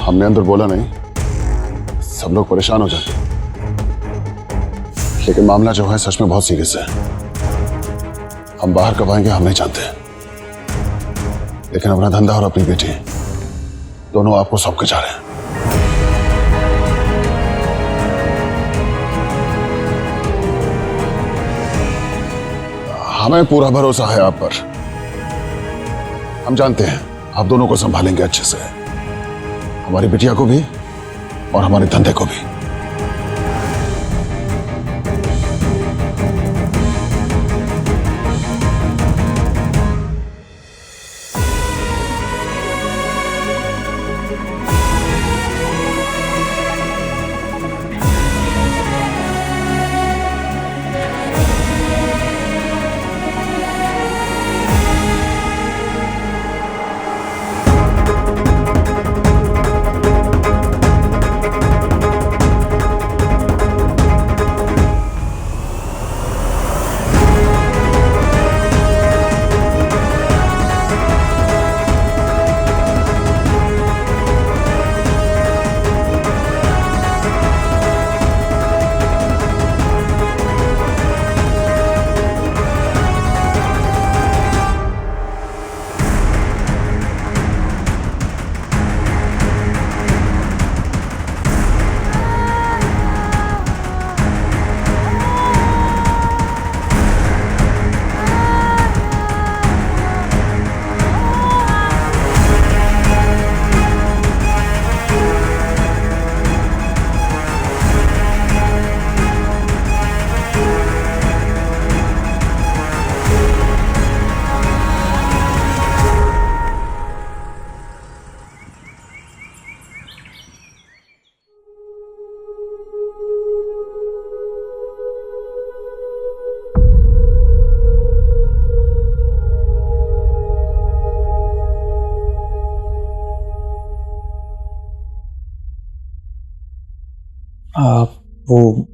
हमने अंदर बोला नहीं, सब लोग परेशान हो जाते, लेकिन मामला जो है सच में बहुत सीरियस है। हम बाहर कब आएंगे हम नहीं जानते, लेकिन अपना धंधा और अपनी बेटी दोनों आपको सौंप के जा रहे हैं। हमें पूरा भरोसा है आप पर। हम जानते हैं आप दोनों को संभालेंगे अच्छे से, हमारी बिटिया को भी और हमारे धंधे को भी।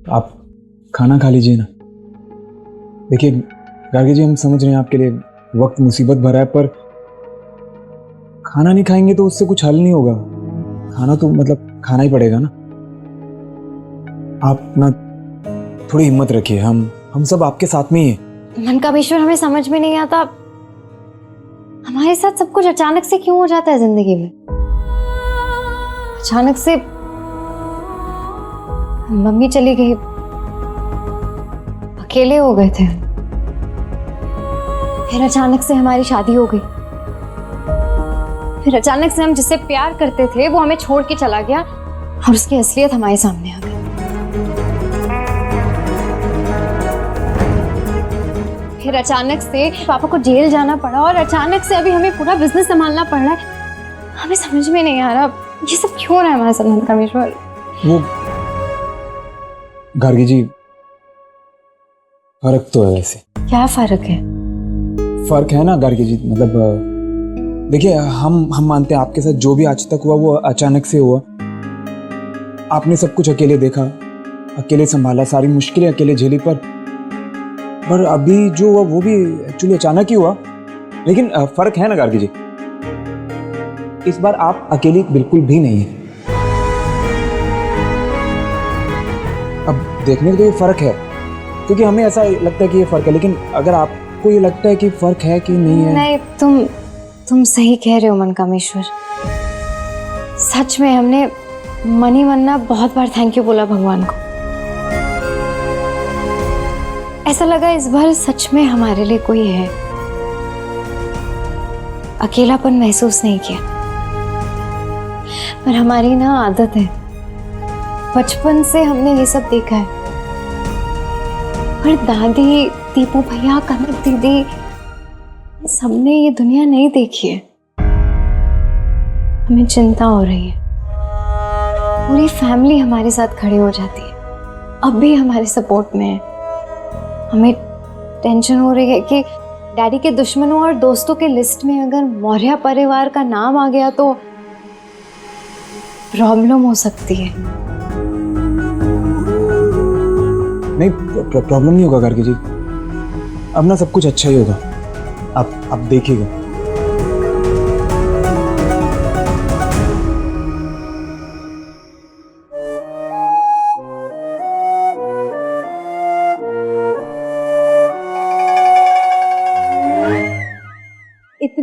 आप खाना खा लीजिए ना। देखिए गार्गी जी, हम समझ रहे हैं आपके लिए वक्त मुसीबत भरा है, पर खाना नहीं खाएंगे तो उससे कुछ हल नहीं होगा। खाना तो मतलब खाना ही पड़ेगा ना। आप ना थोड़ी हिम्मत रखिए, हम सब आपके साथ में ही हैं। मनकामेश्वर, हमें समझ में नहीं आता हमारे साथ सब कुछ अचानक से क्यों हो जाता है जिंदगी में। अचानक से मम्मी चली गई, अकेले हो गए थे, फिर अचानक से हमारी शादी हो गई, फिर अचानक से हम जिससे प्यार करते थे वो हमें छोड़ के चला गया और उसकी असलियत हमारे सामने आ गई। फिर अचानक से पापा को जेल जाना पड़ा और अचानक से अभी हमें पूरा बिजनेस संभालना पड़ रहा है। हमें समझ में नहीं आ रहा ये सब क्यों हो रहा है हमारे साथ मनकामेश्वर। वो गार्गी जी, फर्क तो है वैसे। क्या फर्क है? फर्क है ना गार्गी जी, मतलब देखिए हम मानते हैं आपके साथ जो भी आज तक हुआ वो अचानक से हुआ। आपने सब कुछ अकेले देखा, अकेले संभाला, सारी मुश्किलें अकेले झेली, पर अभी जो हुआ वो भी एक्चुअली अचानक ही हुआ। लेकिन फर्क है ना गार्गी जी, इस बार आप अकेली बिल्कुल भी नहीं है। अब देखने को तो ये फर्क है, क्योंकि हमें ऐसा लगता है कि ये फर्क है, लेकिन अगर आपको ये लगता है कि फर्क है कि नहीं है। नहीं, तुम सही कह रहे हो मनकामेश्वर। सच में हमने मन ही मन ना बहुत बार थैंक यू बोला भगवान को। ऐसा लगा इस बार सच में हमारे लिए कोई है। अकेलापन महसूस नहीं किया। पर हमारी ना आदत है, बचपन से हमने ये सब देखा है। पर दादी, दीपू भैया, कनक दीदी, सबने ये दुनिया नहीं देखी है। हमें चिंता हो रही है। पूरी फैमिली हमारे साथ खड़ी हो जाती है, अब भी हमारे सपोर्ट में है। हमें टेंशन हो रही है कि डैडी के दुश्मनों और दोस्तों के लिस्ट में अगर मौर्य परिवार का नाम आ गया तो प्रॉब्लम हो सकती है। नहीं, प्रॉब्लम नहीं होगा गार्गी जी, अब ना सब कुछ अच्छा ही होगा। आप देखिएगा।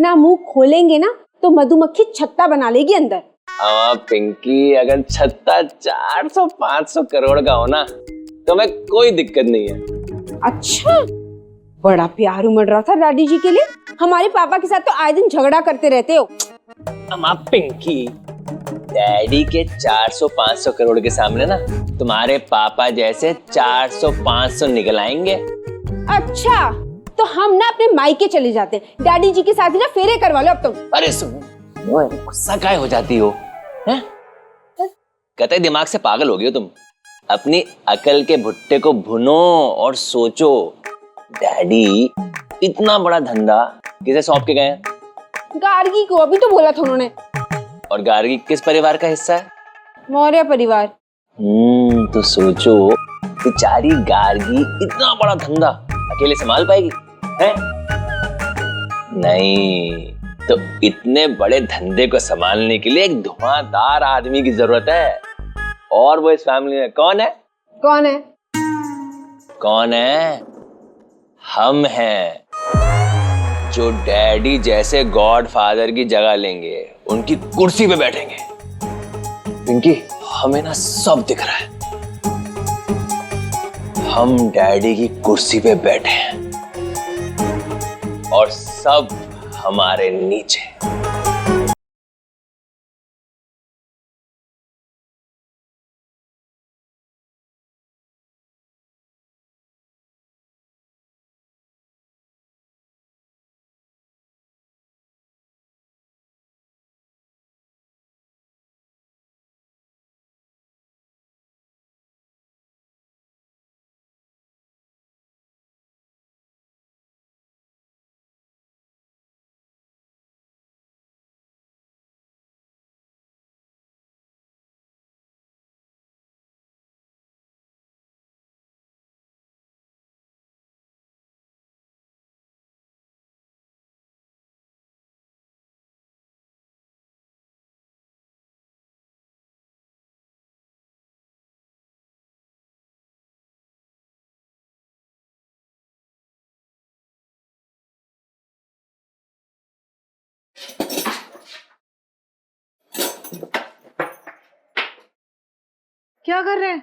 इतना मुंह खोलेंगे ना तो मधुमक्खी छत्ता बना लेगी अंदर। हाँ पिंकी, अगर छत्ता 400-500 करोड़ का हो ना तो मैं कोई दिक्कत नहीं है। अच्छा, बड़ा प्यार उमड़ रहा था डैडी जी के लिए। हमारे पापा के साथ तो आए दिन झगड़ा करते रहते हो। अम्मा पिंकी, डैडी के 400-500 करोड़ के सामने ना तुम्हारे पापा जैसे 400-500 निकल आएंगे। अच्छा, तो हम ना अपने मायके चले जाते हैं, डैडी जी के साथ ही ना फेरे करवा लो अब तुम। अरे सुन, गुस्सा काहे हो जाती हो? कतई दिमाग से पागल हो गई हो तुम। अपनी अकल के भुट्टे को भुनो और सोचो, डैडी इतना बड़ा धंधा किसे सौंप के गए? गार्गी को, अभी तो बोला था उन्होंने। और गार्गी किस परिवार का हिस्सा है? मौर्य परिवार। तो सोचो, बेचारी गार्गी इतना बड़ा धंधा अकेले संभाल पाएगी है? नहीं, तो इतने बड़े धंधे को संभालने के लिए एक धुआंधार आदमी की जरूरत है। और वो इस फैमिली में कौन है? कौन है? कौन है? हम हैं, जो डैडी जैसे गॉडफादर की जगह लेंगे, उनकी कुर्सी पे बैठेंगे। पिंकी, हमें ना सब दिख रहा है। हम डैडी की कुर्सी पे बैठे हैं और सब हमारे नीचे। क्या कर रहे हैं?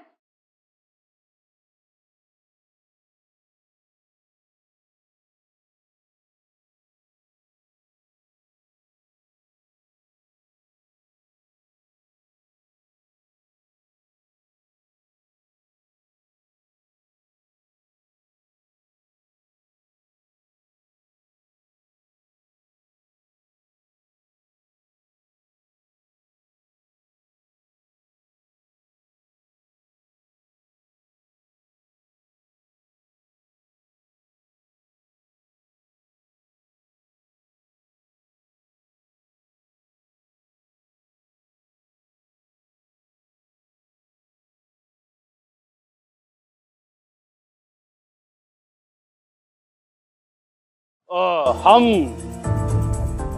हम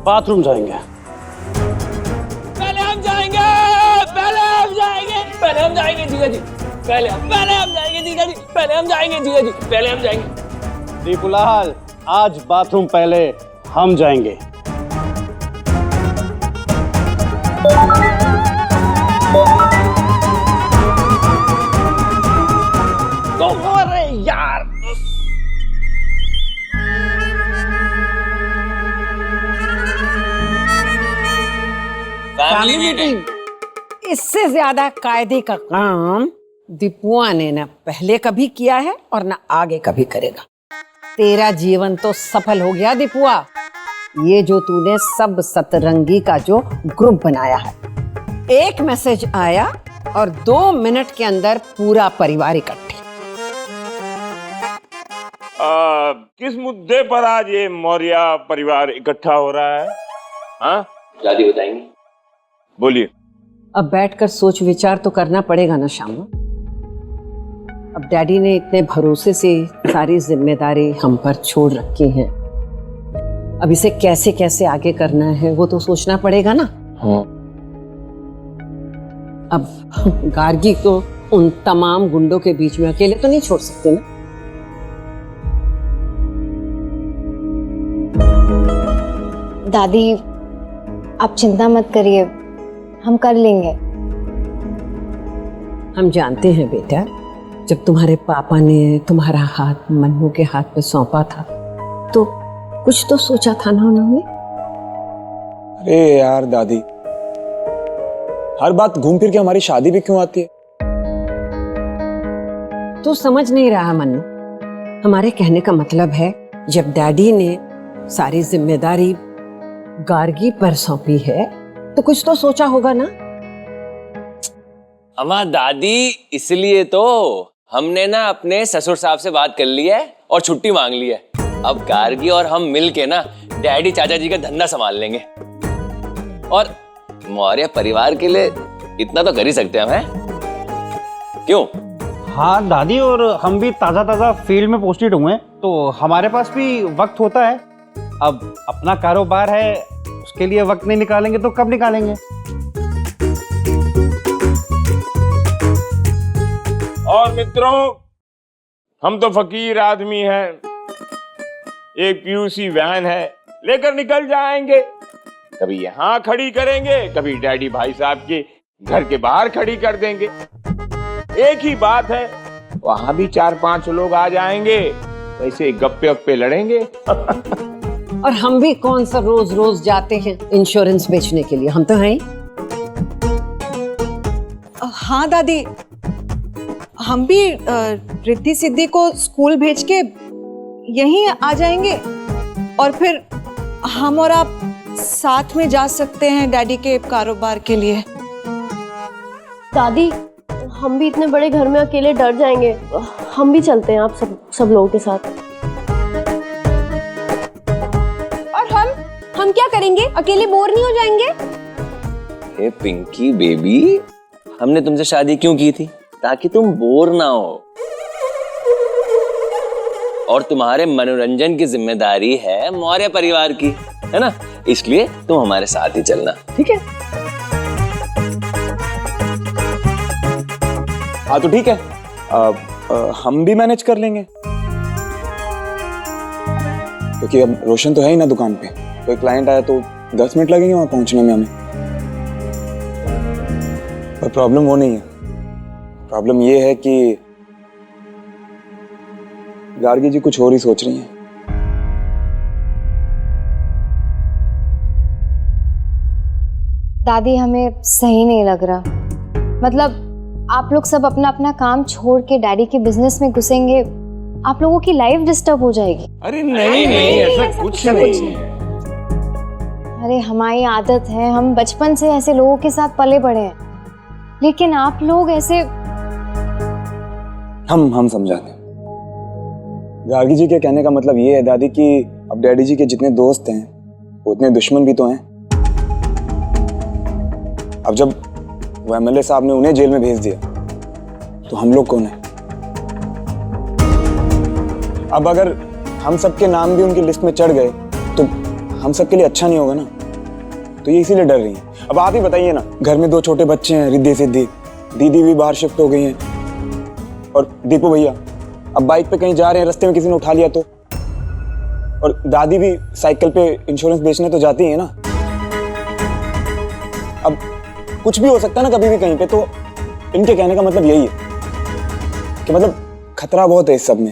बाथरूम जाएंगे। पहले हम जाएंगे जीजा जी। पहले हम जाएंगे जीजा जी। पहले हम जाएंगे जीजा जी। पहले हम जाएंगे। दीपुलाल, आज बाथरूम पहले हम जाएंगे। अरे यार, फैमिली मीटिंग। इससे ज्यादा कायदे का काम दीपुआ ने न पहले कभी किया है और न आगे कभी करेगा। तेरा जीवन तो सफल हो गया दीपुआ। ये जो तूने सब सतरंगी का जो ग्रुप बनाया है, एक मैसेज आया और 2 मिनट के अंदर पूरा परिवार इकट्ठे। किस मुद्दे पर आज ये मौर्य परिवार इकट्ठा हो रहा है? हाँ, दादी बताएंगी। बोलिए। अब बैठकर सोच विचार तो करना पड़ेगा ना श्यामा। अब डैडी ने इतने भरोसे से सारी जिम्मेदारी हम पर छोड़ रखी है। अब इसे कैसे कैसे आगे करना है वो तो सोचना पड़ेगा ना। हाँ। अब गार्गी को उन तमाम गुंडों के बीच में अकेले तो नहीं छोड़ सकते ना। दादी आप चिंता मत करिए, हम कर लेंगे। हम जानते हैं बेटा, जब तुम्हारे पापा ने तुम्हारा हाथ मन्नू के हाथ पे सौंपा था तो कुछ तो सोचा था ना उन्होंने। अरे यार दादी, हर बात घूम फिर के हमारी शादी भी क्यों आती है? तू समझ नहीं रहा मन्नू, हमारे कहने का मतलब है जब डैडी ने सारी जिम्मेदारी गार्गी पर सौंपी है तो कुछ तो सोचा होगा ना। अम्मा दादी, इसलिए तो हमने ना अपने ससुर साहब से बात कर ली है और छुट्टी मांग ली है। अब गार्गी और हम मिल के ना डैडी चाचा जी का धंधा संभाल लेंगे और मौर्य परिवार के लिए इतना तो कर ही सकते हैं हम, हैं? क्यों? हाँ दादी, और हम भी ताज़ा ताज़ा फील्ड में पोस्टेड हुए हैं तो हमारे पास भी वक्त होता है। अब अपना कारोबार है, उसके लिए वक्त नहीं निकालेंगे तो कब निकालेंगे? और मित्रों, हम तो फकीर आदमी हैं, एक पीयूसी वैन है, लेकर निकल जाएंगे। कभी यहाँ खड़ी करेंगे, कभी डैडी भाई साहब के घर के बाहर खड़ी कर देंगे। एक ही बात है, वहां भी 4-5 लोग आ जाएंगे, वैसे गप्पे वप्पे लड़ेंगे। और हम भी कौन सा रोज रोज जाते हैं इंश्योरेंस बेचने के लिए, हम तो हैं। हाँ दादी, हम भी रिद्धि सिद्धि को स्कूल भेज के यहीं आ जाएंगे और फिर हम और आप साथ में जा सकते हैं डैडी के कारोबार के लिए। दादी, हम भी इतने बड़े घर में अकेले डर जाएंगे, हम भी चलते हैं आप सब लोगों के साथ। और हम क्या करेंगे? अकेले बोर नहीं हो जाएंगे? हे पिंकी बेबी, हमने तुमसे शादी क्यों की थी? ताकि तुम बोर ना हो, और तुम्हारे मनोरंजन की जिम्मेदारी है मौर्य परिवार की, है ना? इसलिए तुम हमारे साथ ही चलना, ठीक है? हाँ तो ठीक है, हम भी मैनेज कर लेंगे, क्योंकि अब रोशन तो है ही ना दुकान पे। कोई क्लाइंट आया तो 10 मिनट लगेंगे वहां पहुंचने में हमें। पर प्रॉब्लम वो नहीं है, प्रॉब्लम ये है कि गार्गी जी कुछ और ही सोच रही हैं। दादी हमें सही नहीं लग रहा, मतलब आप लोग सब अपना अपना काम छोड़ के डैडी के बिजनेस में घुसेंगे, आप लोगों की लाइफ डिस्टर्ब हो जाएगी। अरे नहीं नहीं, ऐसा कुछ नहीं। अरे हमारी आदत है, हम बचपन से ऐसे लोगों के साथ पले बड़े हैं, लेकिन आप लोग ऐसे। हम समझाते हैं। गार्गी जी के कहने का मतलब ये है दादी कि अब डैडी जी के जितने दोस्त हैं उतने दुश्मन भी तो हैं। अब जब वो एमएलए साहब ने उन्हें जेल में भेज दिया तो हम लोग कौन है? अब अगर हम सबके नाम भी उनकी लिस्ट में चढ़ गए तो हम सबके लिए अच्छा नहीं होगा ना, तो ये इसीलिए डर रही हैं। अब आप ही बताइए ना, घर में 2 छोटे बच्चे हैं, रिद्धि सिद्धि, दीदी भी बाहर शिफ्ट हो गई हैं, और दीपू भैया अब बाइक पे कहीं जा रहे हैं, रास्ते में किसी ने उठा लिया तो, और दादी भी साइकिल पे इंश्योरेंस बेचने तो जाती है ना। अब कुछ भी हो सकता है ना कभी भी कहीं पे, तो इनके कहने का मतलब यही है कि मतलब खतरा बहुत है इस सब में।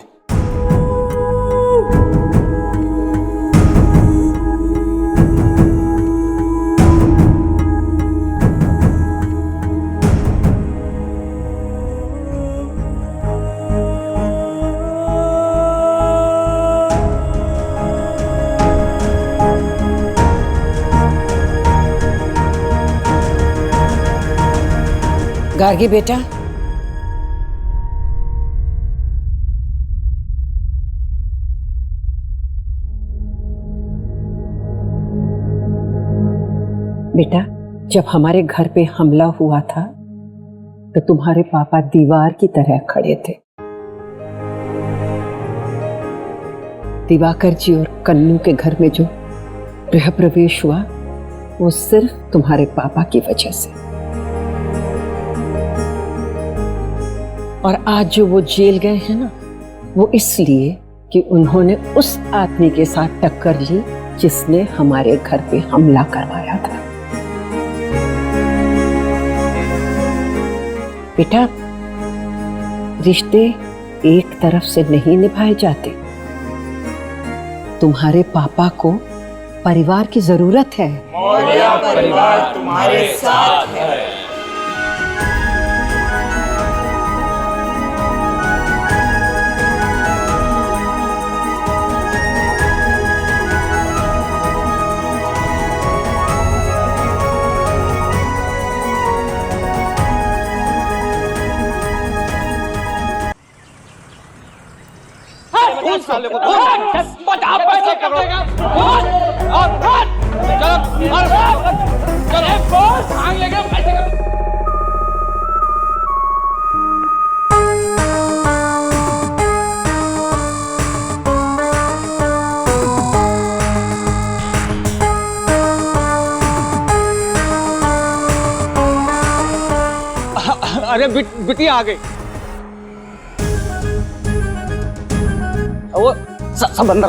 गार्गी बेटा, बेटा जब हमारे घर पे हमला हुआ था तो तुम्हारे पापा दीवार की तरह खड़े थे। दिवाकर जी और कन्नू के घर में जो गृह प्रवेश हुआ वो सिर्फ तुम्हारे पापा की वजह से, और आज जो वो जेल गए हैं ना, वो इसलिए कि उन्होंने उस आदमी के साथ टक्कर ली जिसने हमारे घर पे हमला करवाया था। बेटा, रिश्ते एक तरफ से नहीं निभाए जाते। तुम्हारे पापा को परिवार की जरूरत है। मौर्य परिवार तुम्हारे साथ है। अरे बिटिया आ गई। वो सब अंदर।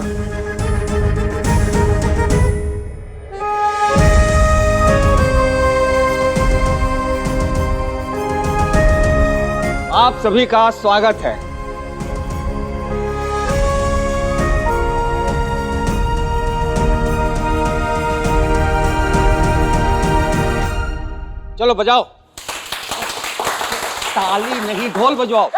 आप सभी का स्वागत है। चलो बजाओ। ताली नहीं, ढोल बजवाओ।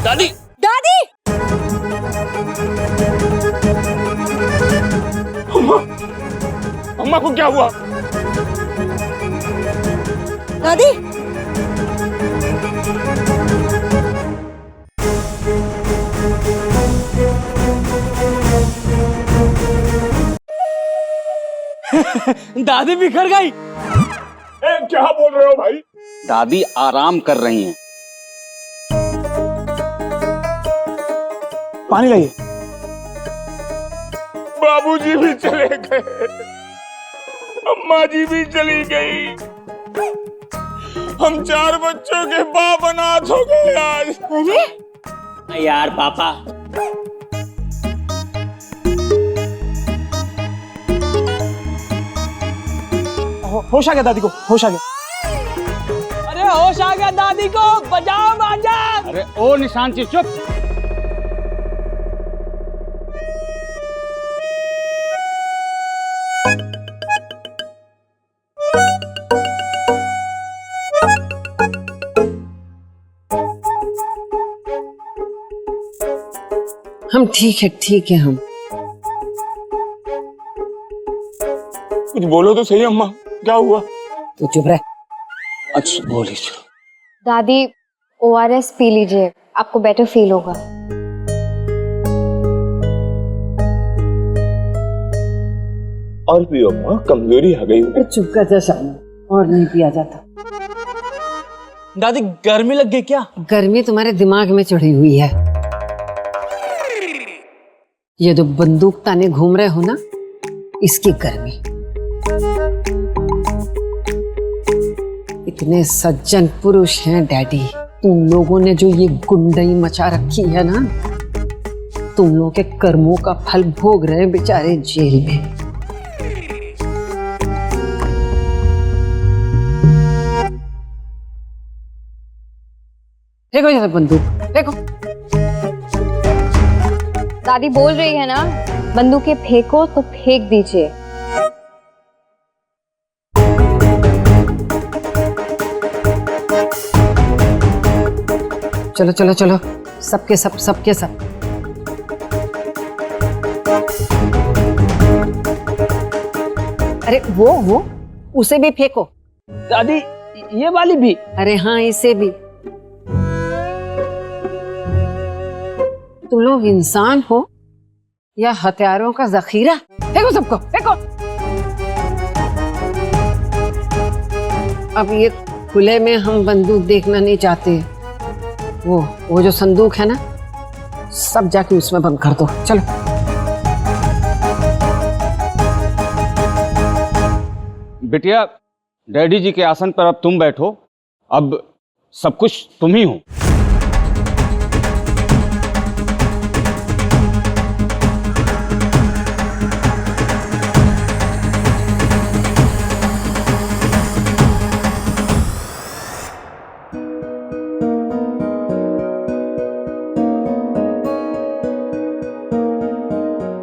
दादी, दादी! अम्मा को क्या हुआ? दादी! दादी बिखर गई। क्या बोल रहे हो भाई? दादी आराम कर रही हैं। पानी लाइए। बाबूजी भी चले गए, अम्मा जी भी चली गई, हम 4 बच्चों के बाप अनाथ हो गए आज। अरे यार पापा, होश आ गया दादी को, होश आ गया। अरे होश आ गया दादी को, बजाओ बाजा। अरे ओ निशांची चुप। हम ठीक है हम। कुछ बोलो तो सही अम्मा, क्या हुआ? तू चुप रह। अच्छा बोली चलो। दादी ORS पी लीजिए, आपको बेटर फील होगा। और भी अम्मा, कमजोरी आ गई। अरे चुप कर जा शानू, और नहीं पिया जाता। दादी गर्मी लग गई क्या? गर्मी तुम्हारे दिमाग में चढ़ी हुई है। ये जो बंदूक ताने घूम रहे हो ना, इसकी गर्मी। इतने सज्जन पुरुष हैं डैडी, तुम लोगों ने जो ये गुंडई मचा रखी है ना, तुम लोगों के कर्मों का फल भोग रहे हैं बेचारे जेल में। फेंको ये सब बंदूक, फेंको। दादी बोल रही है ना, बंदूकें फेंको तो फेंक दीजिए। चलो चलो चलो, सबके सब, सबके सब। अरे वो उसे भी फेंको। दादी ये वाली भी? अरे हाँ, इसे भी। तुम लोग इंसान हो या हथियारों का जखीरा? फेंको सबको, फेंको। अब ये खुले में हम बंदूक देखना नहीं चाहते। वो जो संदूक है ना, सब जाके उसमें बंद कर दो। चलो। बिटिया, डैडी जी के आसन पर अब तुम बैठो। अब सब कुछ तुम ही हो।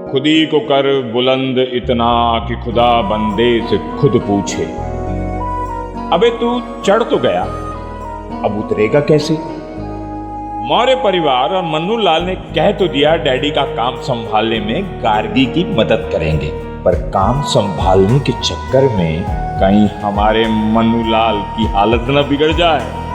खुदी को कर बुलंद इतना कि खुदा बंदे से खुद पूछे, अबे तू चढ़ तो गया, अब उतरेगा कैसे? मौर्य परिवार और मन्नू लाल ने कह तो दिया डैडी का काम संभालने में गार्गी की मदद करेंगे, पर काम संभालने के चक्कर में कहीं हमारे मन्नू लाल की हालत न बिगड़ जाए।